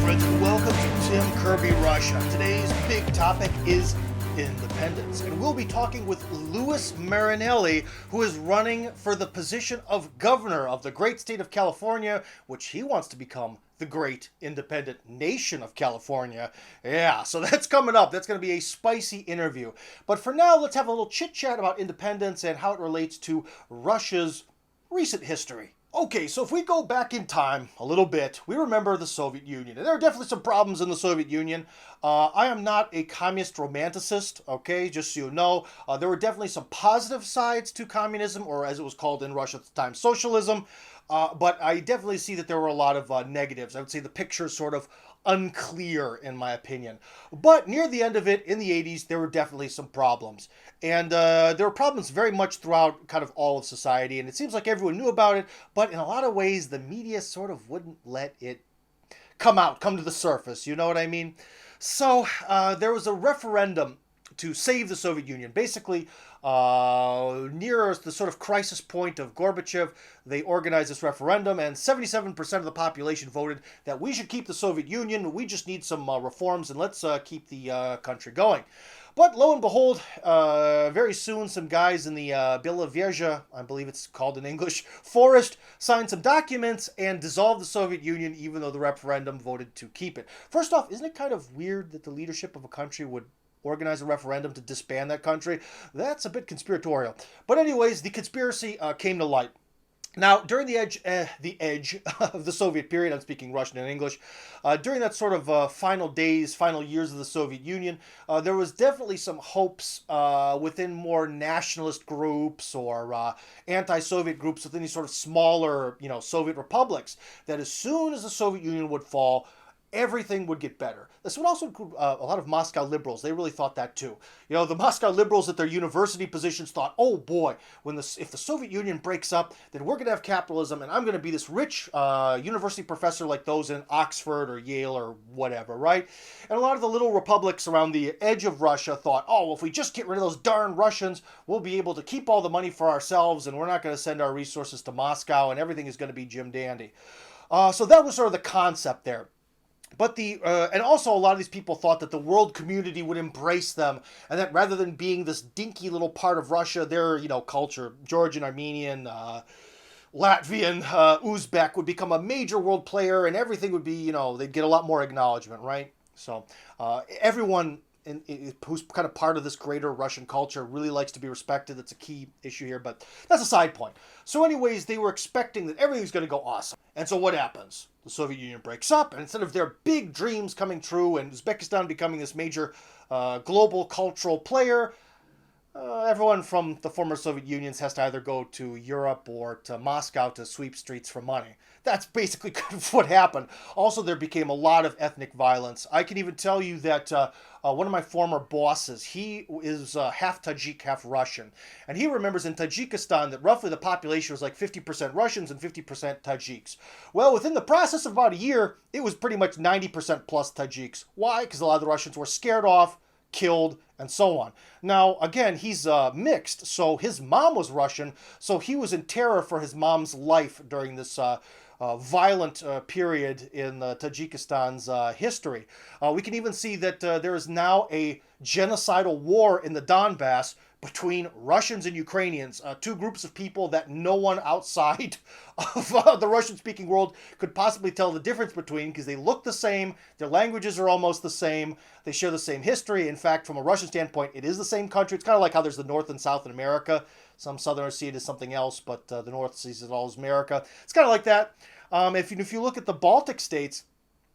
friends, and welcome to Tim Kirby Russia. Today's big topic is independence, and we'll be talking with Louis Marinelli, who is running for the position of governor of the great state of California, which he wants to become the great independent nation of California. Yeah, so that's coming up. That's going to be a spicy interview. But for now, let's have a little chit-chat about independence and how it relates to Russia's recent history. Okay, so if we go back in time a little bit, we remember the Soviet Union. And there are definitely some problems in the Soviet Union. I am not a communist romanticist, okay, just so you know. There were definitely some positive sides to communism, or as it was called in Russia at the time, socialism. But I definitely see that there were a lot of negatives. I would say the picture is sort of unclear, in my opinion. But near the end of it, in the 80s, there were definitely some problems. And there were problems very much throughout kind of all of society. And it seems like everyone knew about it. But in a lot of ways, the media sort of wouldn't let it come to the surface. You know what I mean? So there was a referendum to save the Soviet Union. Basically, near the sort of crisis point of Gorbachev, they organized this referendum, and 77% of the population voted that we should keep the Soviet Union. We just need some reforms, and let's keep the country going. But lo and behold, very soon some guys in the Belovezha, I believe it's called in English, forest, signed some documents and dissolved the Soviet Union, even though the referendum voted to keep it. First off, isn't it kind of weird that the leadership of a country would organize a referendum to disband that country? That's a bit conspiratorial. But anyways, the conspiracy came to light. Now, during the edge of the Soviet period, I'm speaking Russian and English, during that sort of final years of the Soviet Union, there was definitely some hopes within more nationalist groups or anti-Soviet groups within these sort of smaller, Soviet republics, that as soon as the Soviet Union would fall, everything would get better. This would also include a lot of Moscow liberals. They really thought that too. The Moscow liberals at their university positions thought, oh boy, if the Soviet Union breaks up, then we're going to have capitalism, and I'm going to be this rich university professor like those in Oxford or Yale or whatever, right? And a lot of the little republics around the edge of Russia thought, oh, well, if we just get rid of those darn Russians, we'll be able to keep all the money for ourselves, and we're not going to send our resources to Moscow, and everything is going to be Jim Dandy. So that was sort of the concept there. But and also a lot of these people thought that the world community would embrace them, and that rather than being this dinky little part of Russia, their culture, Georgian, Armenian, Latvian, Uzbek, would become a major world player, and everything would be, they'd get a lot more acknowledgement, right? So everyone who's kind of part of this greater Russian culture really likes to be respected. That's a key issue here, but that's a side point. So anyways, they were expecting that everything's going to go awesome. And so what happens? The Soviet Union breaks up, and instead of their big dreams coming true and Uzbekistan becoming this major global cultural player, everyone from the former Soviet Unions has to either go to Europe or to Moscow to sweep streets for money. That's basically kind of what happened. Also, there became a lot of ethnic violence. I can even tell you that one of my former bosses, he is half Tajik, half Russian. And he remembers in Tajikistan that roughly the population was like 50% Russians and 50% Tajiks. Well, within the process of about a year, it was pretty much 90% plus Tajiks. Why? Because a lot of the Russians were scared off, killed, and so on. Now, again, he's mixed, so his mom was Russian, so he was in terror for his mom's life during this violent period in Tajikistan's history. We can even see that there is now a genocidal war in the Donbass between Russians and Ukrainians, two groups of people that no one outside of the Russian-speaking world could possibly tell the difference between, because they look the same, their languages are almost the same, they share the same history. In fact, from a Russian standpoint, it is the same country. It's kind of like how there's the North and South in America. Some Southerners see it as something else, but the North sees it all as America. It's kind of like that. If you look at the Baltic states,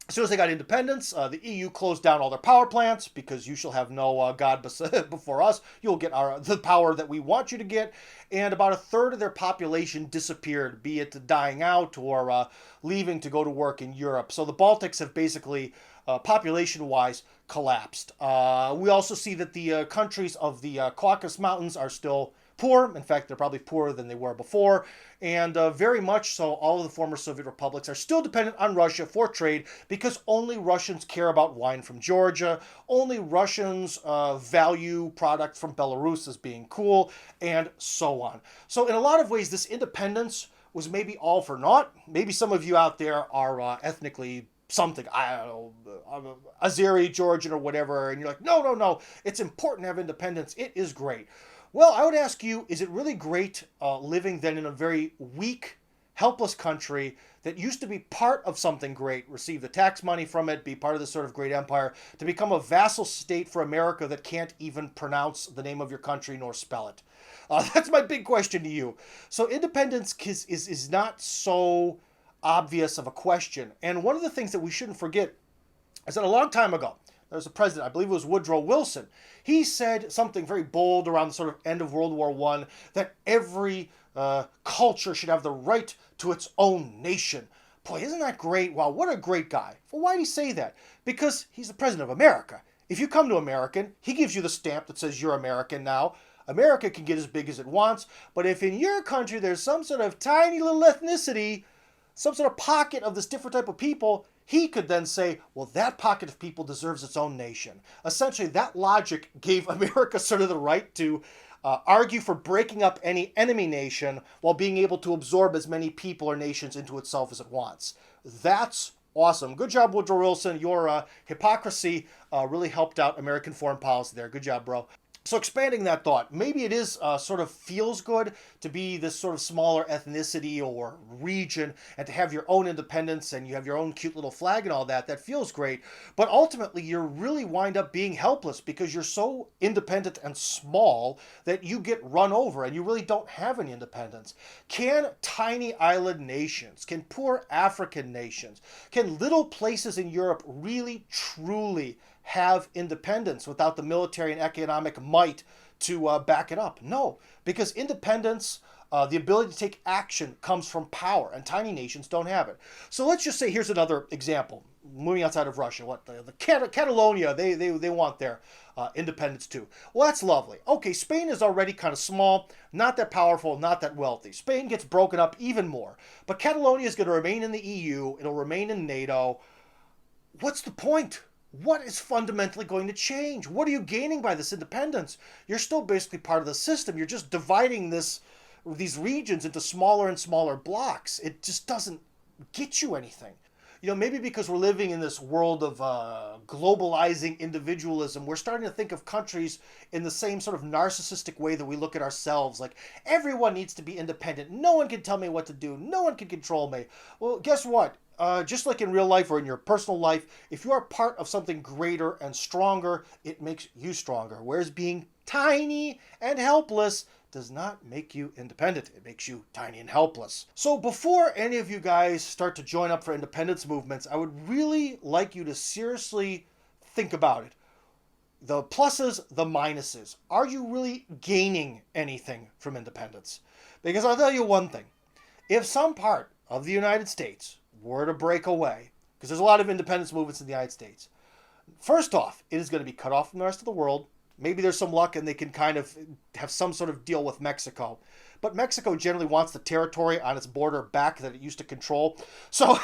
as soon as they got independence, the EU closed down all their power plants because you shall have no God before us. You'll get the power that we want you to get. And about a third of their population disappeared, be it dying out or leaving to go to work in Europe. So the Baltics have basically, population-wise, collapsed. We also see that the countries of the Caucasus Mountains are still poor. In fact, they're probably poorer than they were before. And very much so, all of the former Soviet republics are still dependent on Russia for trade because only Russians care about wine from Georgia. Only Russians value products from Belarus as being cool, and so on. So in a lot of ways, this independence was maybe all for naught. Maybe some of you out there are ethnically something, I don't know, Azeri, Georgian, or whatever, and you're like, no, no, no, it's important to have independence. It is great. Well, I would ask you, is it really great living then in a very weak, helpless country that used to be part of something great, receive the tax money from it, be part of this sort of great empire, to become a vassal state for America that can't even pronounce the name of your country nor spell it? That's my big question to you. So independence is not so obvious of a question. And one of the things that we shouldn't forget is that a long time ago, there was a president, I believe it was Woodrow Wilson. He said something very bold around the sort of end of World War I, that every culture should have the right to its own nation. Boy, isn't that great? Wow, what a great guy. Well, why did he say that? Because he's the president of America. If you come to American, he gives you the stamp that says you're American now. America can get as big as it wants, but if in your country there's some sort of tiny little ethnicity, some sort of pocket of this different type of people, he could then say, well, that pocket of people deserves its own nation. Essentially, that logic gave America sort of the right to argue for breaking up any enemy nation while being able to absorb as many people or nations into itself as it wants. That's awesome. Good job, Woodrow Wilson. Your hypocrisy really helped out American foreign policy there. Good job, bro. So expanding that thought, maybe it is sort of feels good to be this sort of smaller ethnicity or region and to have your own independence and you have your own cute little flag and all that. That feels great. But ultimately, you really wind up being helpless because you're so independent and small that you get run over and you really don't have any independence. Can tiny island nations, can poor African nations, can little places in Europe really, truly have independence without the military and economic might to back it up? No, because independence, the ability to take action, comes from power, and tiny nations don't have it. So let's just say, here's another example. Moving outside of Russia, Catalonia, they want their independence too. Well, that's lovely. Okay, Spain is already kind of small, not that powerful, not that wealthy. Spain gets broken up even more. But Catalonia is going to remain in the EU. It'll remain in NATO. What's the point? What is fundamentally going to change? What are you gaining by this independence? You're still basically part of the system. You're just dividing these regions into smaller and smaller blocks. It just doesn't get you anything. You know, maybe because we're living in this world of globalizing individualism, we're starting to think of countries in the same sort of narcissistic way that we look at ourselves. Like, everyone needs to be independent. No one can tell me what to do. No one can control me. Well, guess what? Just like in real life or in your personal life, if you are part of something greater and stronger, it makes you stronger. Whereas being tiny and helpless does not make you independent. It makes you tiny and helpless. So before any of you guys start to join up for independence movements, I would really like you to seriously think about it. The pluses, the minuses. Are you really gaining anything from independence? Because I'll tell you one thing. If some part of the United States were to break away, because there's a lot of independence movements in the United States, first off, it is going to be cut off from the rest of the world. Maybe there's some luck and they can kind of have some sort of deal with Mexico. But Mexico generally wants the territory on its border back that it used to control. So,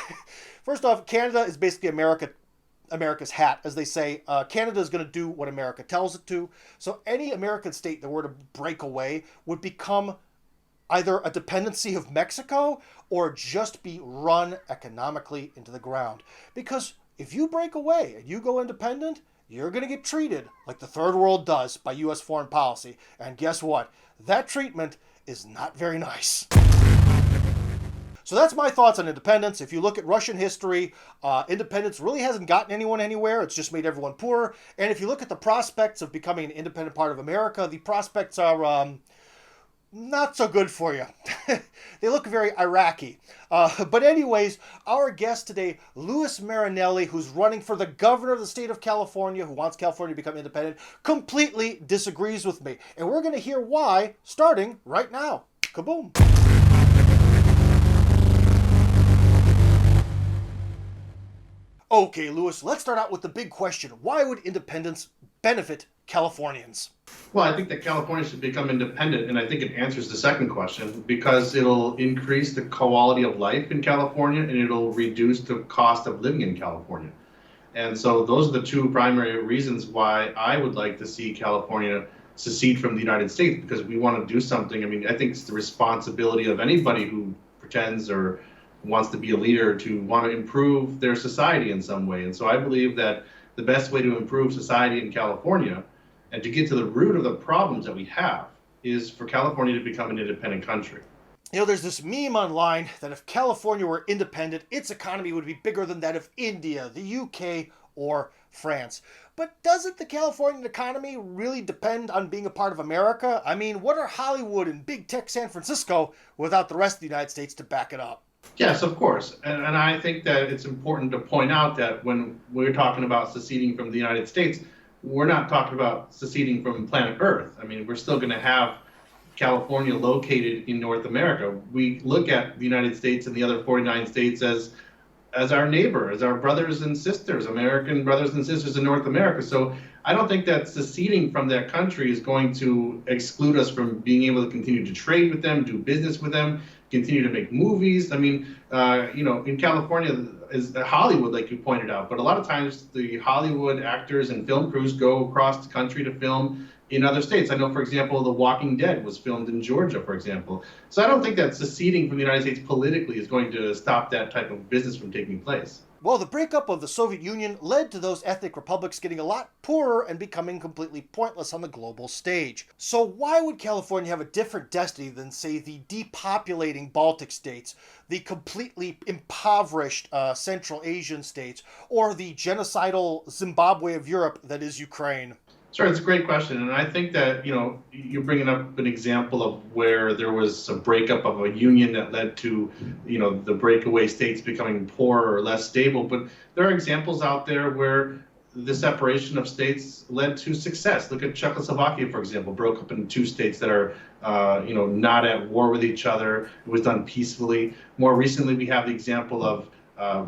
first off, Canada is basically America's hat, as they say. Canada is going to do what America tells it to. So any American state that were to break away would become either a dependency of Mexico or just be run economically into the ground. Because if you break away and you go independent, you're going to get treated like the third world does by U.S. foreign policy. And guess what? That treatment is not very nice. So that's my thoughts on independence. If you look at Russian history, independence really hasn't gotten anyone anywhere. It's just made everyone poorer. And if you look at the prospects of becoming an independent part of America, the prospects are not so good for you. They look very Iraqi. But anyways, our guest today, Louis Marinelli, who's running for the governor of the state of California, who wants California to become independent, completely disagrees with me. And we're going to hear why, starting right now. Kaboom. Okay, Louis, let's start out with the big question. Why would independence benefit Californians? Well, I think that California should become independent, and I think it answers the second question because it'll increase the quality of life in California and it'll reduce the cost of living in California. And so those are the two primary reasons why I would like to see California secede from the United States, because we want to do something. I mean, I think it's the responsibility of anybody who pretends or wants to be a leader, to want to improve their society in some way. And so I believe that the best way to improve society in California and to get to the root of the problems that we have is for California to become an independent country. You know, there's this meme online that if California were independent, its economy would be bigger than that of India, the UK, or France. But doesn't the Californian economy really depend on being a part of America? I mean, what are Hollywood and big tech San Francisco without the rest of the United States to back it up? Yes, of course. And I think that it's important to point out that when we're talking about seceding from the United States, we're not talking about seceding from planet Earth. I mean, we're still going to have California located in North America. We look at the United States and the other 49 states as our neighbor, as our brothers and sisters, American brothers and sisters in North America. So I don't think that seceding from that country is going to exclude us from being able to continue to trade with them, do business with them, continue to make movies. I mean, in California is Hollywood, like you pointed out, but a lot of times the Hollywood actors and film crews go across the country to film in other states. I know, for example, The Walking Dead was filmed in Georgia, for example. So I don't think that seceding from the United States politically is going to stop that type of business from taking place. Well, the breakup of the Soviet Union led to those ethnic republics getting a lot poorer and becoming completely pointless on the global stage. So why would California have a different destiny than, say, the depopulating Baltic states, the completely impoverished Central Asian states, or the genocidal Zimbabwe of Europe that is Ukraine? Sure, it's a great question, and I think that you're bringing up an example of where there was a breakup of a union that led to the breakaway states becoming poorer or less stable. But there are examples out there where the separation of states led to success. Look at Czechoslovakia, for example, broke up into two states that are not at war with each other. It was done peacefully. More recently, we have the example of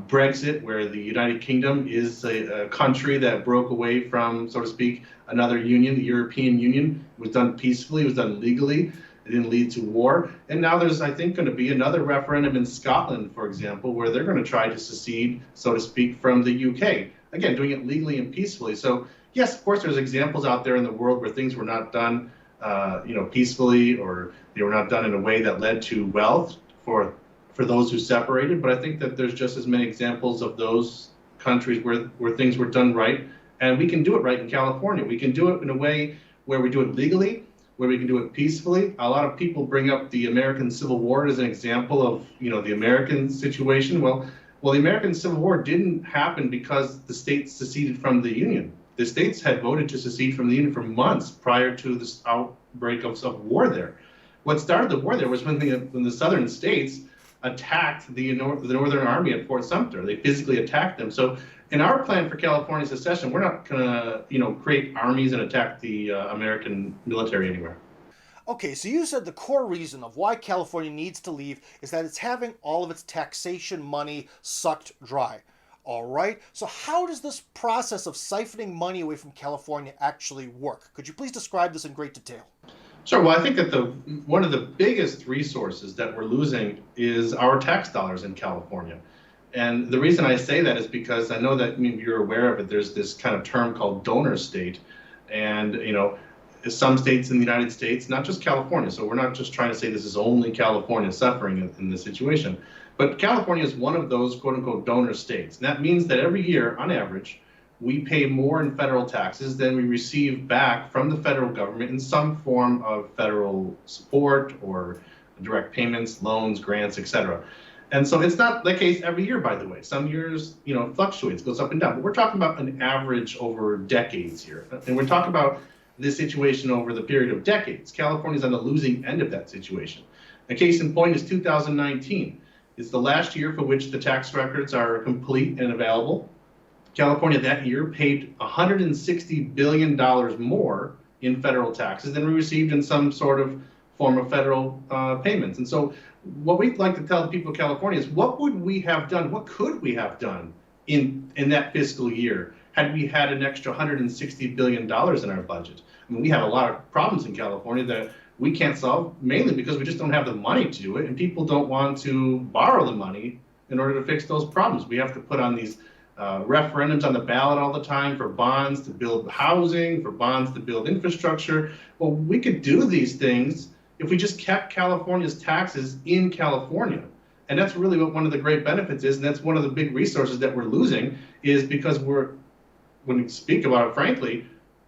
Brexit, where the United Kingdom is a country that broke away from, so to speak, another union, the European Union. It was done peacefully, it was done legally, it didn't lead to war. And now there's, I think, going to be another referendum in Scotland, for example, where they're going to try to secede, so to speak, from the UK. Again, doing it legally and peacefully. So, yes, of course, there's examples out there in the world where things were not done, peacefully, or they were not done in a way that led to wealth for those who separated. But I think that there's just as many examples of those countries where things were done right. And we can do it right in California. We can do it in a way where we do it legally, where we can do it peacefully. A lot of people bring up the American Civil War as an example of, the American situation. Well, the American Civil War didn't happen because the states seceded from the Union. The states had voted to secede from the Union for months prior to this outbreak of war there. What started the war there was when the southern states attacked the Northern Army at Fort Sumter. They physically attacked them. So in our plan for California secession, we're not going to, create armies and attack the American military anywhere. Okay, so you said the core reason of why California needs to leave is that it's having all of its taxation money sucked dry. All right, so how does this process of siphoning money away from California actually work? Could you please describe this in great detail? Sure. Well, I think that one of the biggest resources that we're losing is our tax dollars in California. And the reason I say that is because I know that you're aware of it. There's this kind of term called donor state. And, some states in the United States, not just California. So we're not just trying to say this is only California suffering in this situation. But California is one of those quote unquote donor states. And that means that every year, on average, we pay more in federal taxes than we receive back from the federal government in some form of federal support or direct payments, loans, grants, etc. And so it's not the case every year, by the way. Some years, it fluctuates, goes up and down. But we're talking about an average over decades here. And we're talking about this situation over the period of decades. California's on the losing end of that situation. A case in point is 2019. It's the last year for which the tax records are complete and available. California that year paid $160 billion more in federal taxes than we received in some sort of form of federal payments. And so what we'd like to tell the people of California is what would we have done, what could we have done in that fiscal year had we had an extra $160 billion in our budget? I mean, we have a lot of problems in California that we can't solve, mainly because we just don't have the money to do it, and people don't want to borrow the money in order to fix those problems. We have to put on these referendums on the ballot all the time for bonds to build housing, for bonds to build infrastructure. Well, we could do these things if we just kept California's taxes in California And that's really what one of the great benefits is, and that's one of the big resources that we're losing, is because when we speak about it frankly,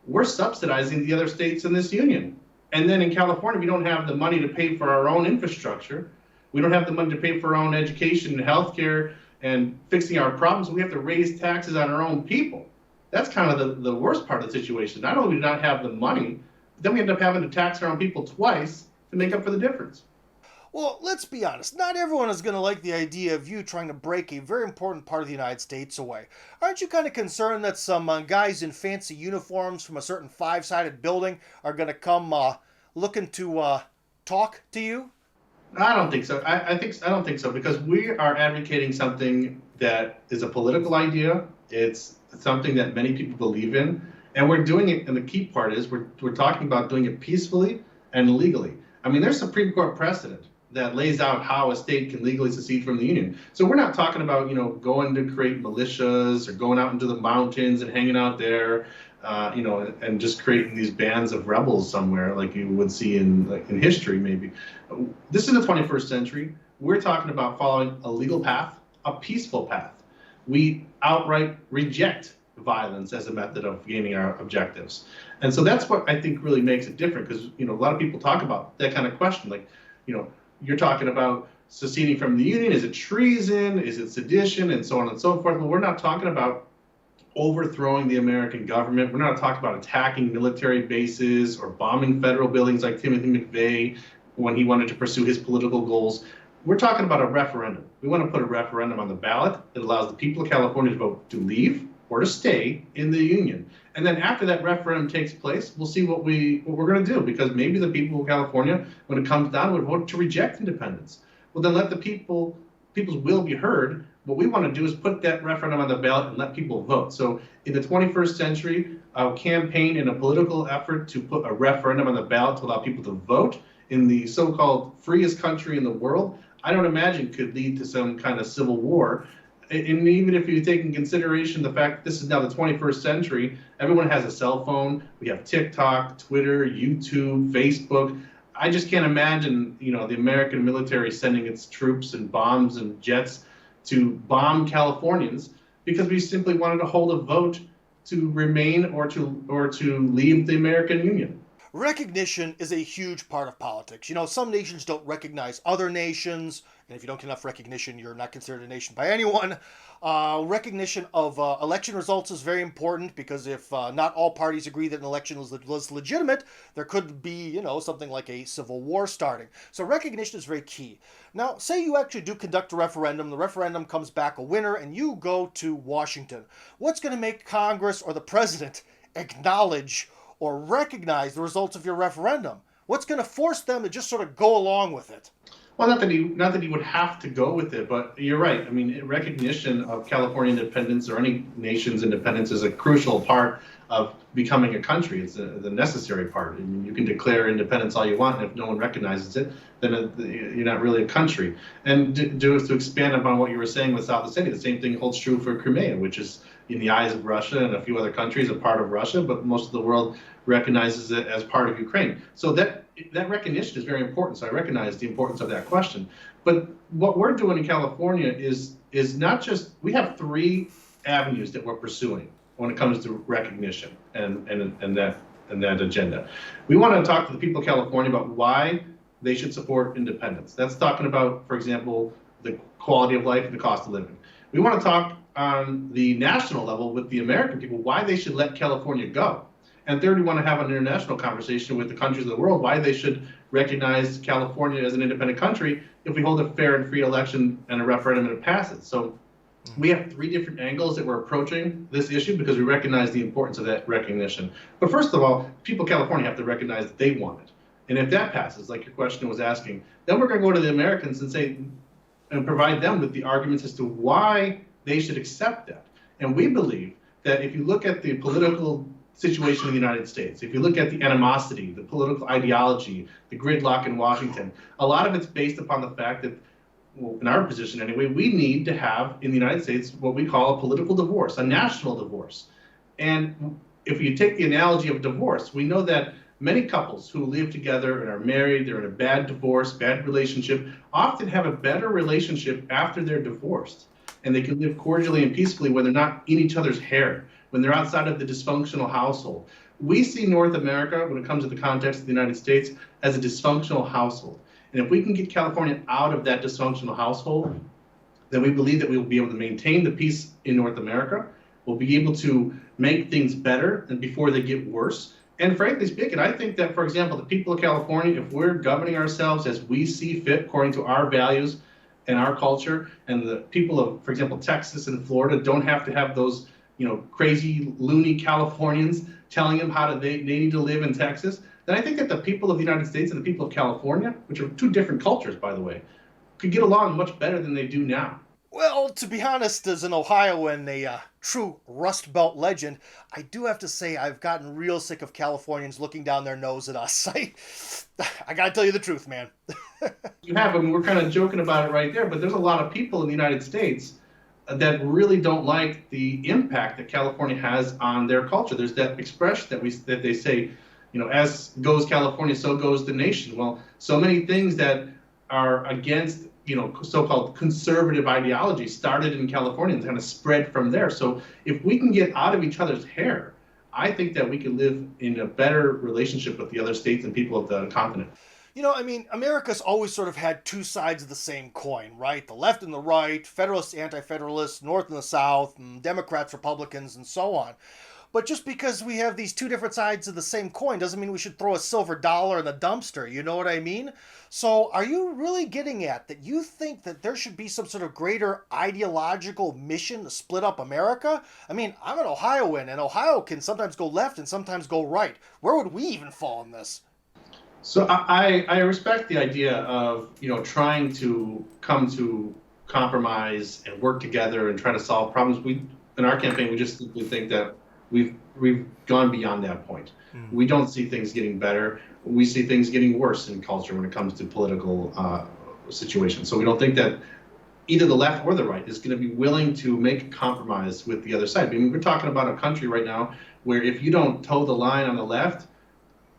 we're subsidizing the other states in this union. And then in California, we don't have the money to pay for our own infrastructure. We don't have the money to pay for our own education and healthcare and fixing our problems. We have to raise taxes on our own people. That's kind of the worst part of the situation. Not only do we not have the money, but then we end up having to tax our own people twice to make up for the difference. Well, let's be honest. Not everyone is going to like the idea of you trying to break a very important part of the United States away. Aren't you kind of concerned that some guys in fancy uniforms from a certain five-sided building are going to come looking to talk to you? I don't think so. I don't think so, because we are advocating something that is a political idea. It's something that many people believe in, and we're doing it. And the key part is we're talking about doing it peacefully and legally. I mean, there's Supreme Court precedent that lays out how a state can legally secede from the union. So we're not talking about, going to create militias or going out into the mountains and hanging out there, and just creating these bands of rebels somewhere like you would see in history maybe. This is the 21st century. We're talking about following a legal path, a peaceful path. We outright reject violence as a method of gaining our objectives. And so that's what I think really makes it different, because, a lot of people talk about that kind of question, like, you're talking about seceding from the union. Is it treason? Is it sedition? And so on and so forth. Well, we're not talking about overthrowing the American government. We're not talking about attacking military bases or bombing federal buildings like Timothy McVeigh when he wanted to pursue his political goals. We're talking about a referendum. We want to put a referendum on the ballot that allows the people of California to vote to leave or to stay in the union. And then after that referendum takes place, we'll see what we're going to do, because maybe the people of California, when it comes down, would vote to reject independence. Well, then let the people's will be heard. What we want to do is put that referendum on the ballot and let people vote. So in the 21st century, a campaign in a political effort to put a referendum on the ballot to allow people to vote in the so-called freest country in the world, I don't imagine could lead to some kind of civil war. And even if you take in consideration the fact that this is now the 21st century, everyone has a cell phone. We have TikTok, Twitter, YouTube, Facebook. I just can't imagine, the American military sending its troops and bombs and jets to bomb Californians because we simply wanted to hold a vote to remain or to leave the American Union. Recognition is a huge part of politics. Some nations don't recognize other nations, and if you don't get enough recognition, you're not considered a nation by anyone. Recognition of election results is very important, because if not all parties agree that an election was legitimate, there could be, something like a civil war starting. So recognition is very key. Now, say you actually do conduct a referendum, the referendum comes back a winner, and you go to Washington. What's going to make Congress or the president acknowledge or recognize the results of your referendum? What's going to force them to just sort of go along with it? Well, not that he would have to go with it, but you're right. I mean, recognition of California independence or any nation's independence is a crucial part of becoming a country. It's the necessary part. I mean, you can declare independence all you want, and if no one recognizes it, then you're not really a country. And to expand upon what you were saying with South Ossetia, the same thing holds true for Crimea, which is, in the eyes of Russia and a few other countries, a part of Russia, but most of the world recognizes it as part of Ukraine. So that recognition is very important. So I recognize the importance of that question. But what we're doing in California is not just, we have three avenues that we're pursuing when it comes to recognition and that agenda. We want to talk to the people of California about why they should support independence. That's talking about, for example, the quality of life and the cost of living. We want to talk on the national level with the American people why they should let California go. And third, we want to have an international conversation with the countries of the world why they should recognize California as an independent country if we hold a fair and free election and a referendum and it passes. So we have three different angles that we're approaching this issue because we recognize the importance of that recognition. But first of all, people of California have to recognize that they want it. And if that passes, like your question was asking, then we're going to go to the Americans and say, and provide them with the arguments as to why they should accept that. And we believe that if you look at the political situation in the United States, if you look at the animosity, the political ideology, the gridlock in Washington, a lot of it's based upon the fact that, well, in our position anyway, we need to have in the United States what we call a political divorce, a national divorce. And if you take the analogy of divorce, we know that Many couples who live together and are married, they're in a bad divorce, bad relationship, often have a better relationship after they're divorced. And they can live cordially and peacefully when they're not in each other's hair, when they're outside of the dysfunctional household. We see North America, when it comes to the context of the United States, as a dysfunctional household. And if we can get California out of that dysfunctional household, then we believe that we will be able to maintain the peace in North America. We'll be able to make things better and before they get worse. And frankly speaking, I think that, for example, the people of California, if we're governing ourselves as we see fit according to our values and our culture, and the people of, for example, Texas and Florida don't have to have those, crazy, loony Californians telling them how they need to live in Texas, then I think that the people of the United States and the people of California, which are two different cultures, by the way, could get along much better than they do now. Well, to be honest, as an Ohioan, a true Rust Belt legend, I do have to say I've gotten real sick of Californians looking down their nose at us. I gotta tell you the truth, man. You have, I mean, we're kind of joking about it right there, but there's a lot of people in the United States that really don't like the impact that California has on their culture. There's that expression that they say, as goes California, so goes the nation. Well, so many things that are against so-called conservative ideology started in California and kind of spread from there. So if we can get out of each other's hair, I think that we can live in a better relationship with the other states and people of the continent. America's always sort of had two sides of the same coin, right? The left and the right, Federalists, Anti-Federalists, North and the South, and Democrats, Republicans, and so on. But just because we have these two different sides of the same coin doesn't mean we should throw a silver dollar in the dumpster, you know what I mean? So are you really getting at that you think that there should be some sort of greater ideological mission to split up America? I mean, I'm an Ohioan, and Ohio can sometimes go left and sometimes go right. Where would we even fall in this? So I respect the idea of trying to come to compromise and work together and try to solve problems. We in our campaign we just simply think that we've gone beyond that point. We don't see things getting better. We see things getting worse in culture when it comes to political situations. So we don't think that either the left or the right is going to be willing to make a compromise with the other side. I mean, we're talking about a country right now where if you don't toe the line on the left,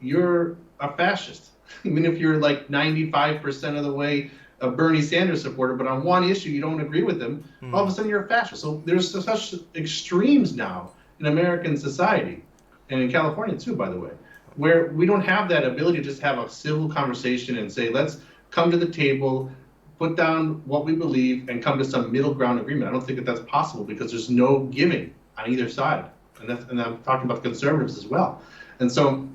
you're a fascist. I mean, if you're like 95% of the way a Bernie Sanders supporter, but on one issue you don't agree with him, all of a sudden you're a fascist. So there's such extremes now in American society, and in California too, by the way, where we don't have that ability to just have a civil conversation and say, let's come to the table, put down what we believe, and come to some middle ground agreement. I don't think that that's possible because there's no giving on either side. And I'm talking about the conservatives as well. And so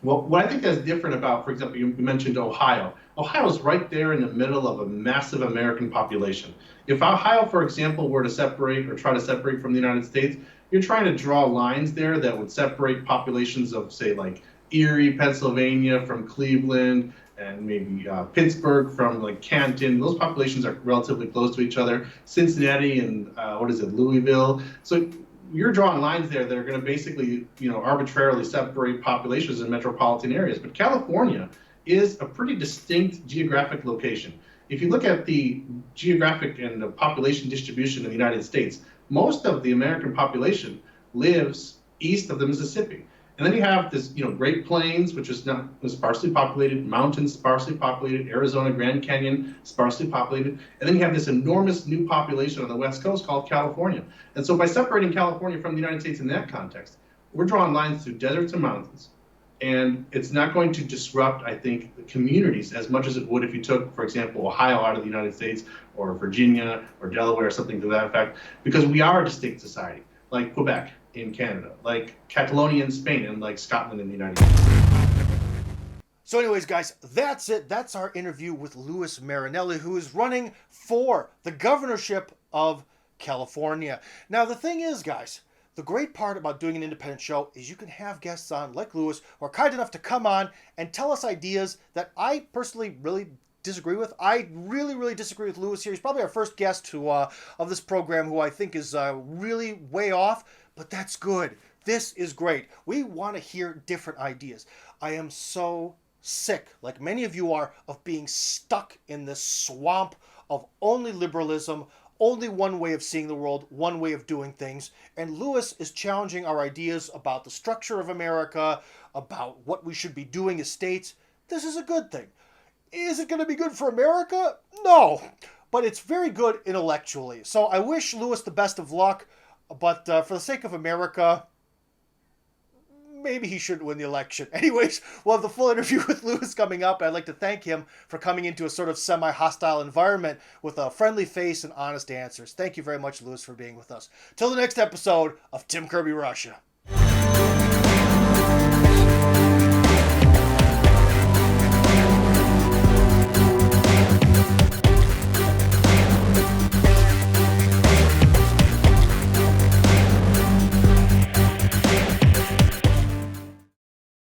what I think that's different about, for example, you mentioned Ohio. Ohio's right there in the middle of a massive American population. If Ohio, for example, were to separate or try to separate from the United States, you're trying to draw lines there that would separate populations of, say, like Erie, Pennsylvania from Cleveland, and maybe Pittsburgh from like Canton. Those populations are relatively close to each other. Cincinnati and Louisville. So you're drawing lines there that are going to basically, arbitrarily separate populations in metropolitan areas. But California is a pretty distinct geographic location. If you look at the geographic and the population distribution in the United States, most of the American population lives east of the Mississippi. And then you have this, Great Plains, which is not sparsely populated, mountains sparsely populated, Arizona, Grand Canyon sparsely populated, and then you have this enormous new population on the West Coast called California. And so by separating California from the United States in that context, we're drawing lines through deserts and mountains. And it's not going to disrupt, I think, the communities as much as it would if you took, for example, Ohio out of the United States, or Virginia, or Delaware, or something to that effect, because we are a distinct society, like Quebec in Canada, like Catalonia in Spain, and like Scotland in the United States. So anyways, guys, that's it. That's our interview with Louis Marinelli, who is running for the governorship of California. Now, the thing is, guys, the great part about doing an independent show is you can have guests on like Louis who are kind enough to come on and tell us ideas that I personally really disagree with. I really disagree with Louis here. He's probably our first guest of this program who I think is really way off, but that's good. This is great. We want to hear different ideas. I am so sick, like many of you are, of being stuck in this swamp of only liberalism, only one way of seeing the world, one way of doing things. And Lewis is challenging our ideas about the structure of America, about what we should be doing as states. This is a good thing. Is it going to be good for America? No. But it's very good intellectually. So I wish Lewis the best of luck. But for the sake of America, maybe he shouldn't win the election. Anyways, we'll have the full interview with Lewis coming up. I'd like to thank him for coming into a sort of semi-hostile environment with a friendly face and honest answers. Thank you very much, Lewis, for being with us. Till the next episode of Tim Kirby Russia.